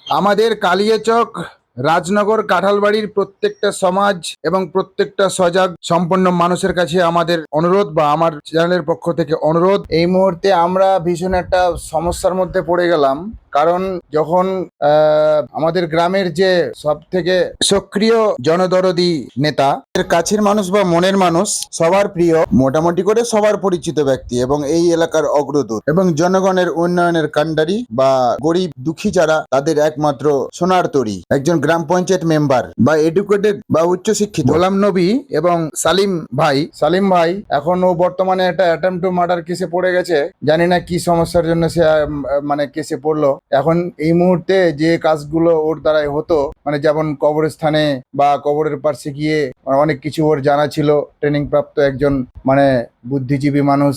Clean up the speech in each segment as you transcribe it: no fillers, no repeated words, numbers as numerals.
আমাদের কালিয়াচক রাজনগর কাঁঠালবাড়ির প্রত্যেকটা সমাজ এবং প্রত্যেকটা সজাগ সম্পন্ন মানুষের কাছে আমাদের অনুরোধ বা আমার চ্যানেলের পক্ষ থেকে অনুরোধ, এই মুহূর্তে আমরা ভীষণ একটা সমস্যার মধ্যে পড়ে গেলাম। কারণ যখন আমাদের গ্রামের যে সব থেকে সক্রিয় জনদরদি নেতা, এর কাছের মানুষ বা মনের মানুষ, সবার প্রিয়, মোটামুটি করে সবার পরিচিত ব্যক্তি এবং এই এলাকার অগ্রদূত এবং জনগণের উন্নয়নের কাণ্ডারি বা গরিব দুঃখী যারা তাদের একমাত্র সোনার তরী, একজন গ্রাম পঞ্চায়েত মেম্বার বা এডুকেটেড বা উচ্চশিক্ষিত গোলাম নবী এবং সালিম ভাই এখন ও বর্তমানে একটা অ্যাটেম্প টু মার্ডার কেসে পড়ে গেছে। জানি না কি সমস্যার জন্য সে মানে কেসে পড়লো। এখন এই মুহূর্তে যে কাজগুলো ওর দ্বারাই হতো, মানে যেমন কবরস্থানে বা কবরের পাশে গিয়ে অনেক কিছু ওর জানা ছিল, ট্রেনিং প্রাপ্ত একজন মানে বুদ্ধিজীবী মানুষ,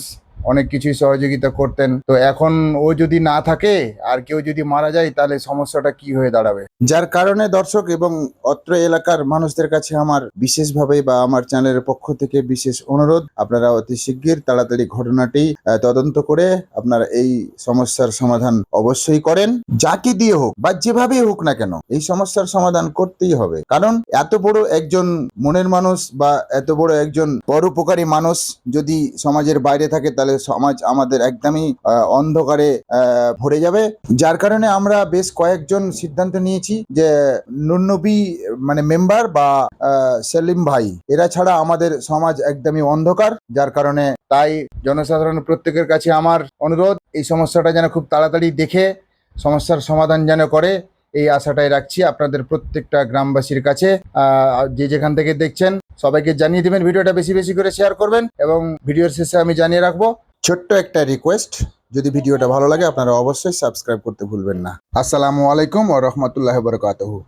অনেক কিছুই সহযোগিতা করতেন। তো এখন ও যদি না থাকে আর কেউ যদি মারা যায় তাহলে সমস্যাটা কি হয়ে দাঁড়াবে, যার কারণে দর্শক এবং অত্র এলাকার মানুষদের কাছে আমার বিশেষভাবে বা আমার চ্যানেলের পক্ষ থেকে বিশেষ অনুরোধ, আপনারা অতি শিগগির তাড়াতাড়ি ঘটনাটি তদন্ত করে আপনারা এই সমস্যার সমাধান অবশ্যই করেন। যাকে দিয়ে হোক বা যেভাবেই হোক না কেন এই সমস্যার সমাধান করতেই হবে। কারণ এত বড় একজন মনের মানুষ বা এত বড় একজন পরোপকারী মানুষ যদি সমাজের বাইরে থাকে তাহলে সমাজ আমাদের একদমই অন্ধকারে ভরে যাবে। যার কারণে আমরা বেশ কয়েকজন সিদ্ধান্ত নিয়েছি যে নুরনবী মানে মেম্বার বা সেলিম ভাই এরা ছাড়া আমাদের সমাজ একদমই অন্ধকার। যার কারণে তাই জনসাধারণ প্রত্যেকের কাছে আমার অনুরোধ, এই সমস্যাটা যেন খুব তাড়াতাড়ি দেখে সমস্যার সমাধান যেন করে, এই আশাটাই রাখছি আপনাদের প্রত্যেকটা গ্রামবাসীর কাছে। যে যেখান থেকে দেখছেন সবাইকে জানিয়ে দেবেন, ভিডিওটা বেশি বেশি করে শেয়ার করবেন এবং ভিডিওর শেষে আমি জানিয়ে রাখবো ছোট্ট একটা রিকোয়েস্ট, যদি ভিডিওটা ভালো লাগে আপনারা অবশ্যই সাবস্ক্রাইব করতে ভুলবেন না। আসসালামু আলাইকুম ওয়া রাহমাতুল্লাহি ওয়া বারাকাতুহু।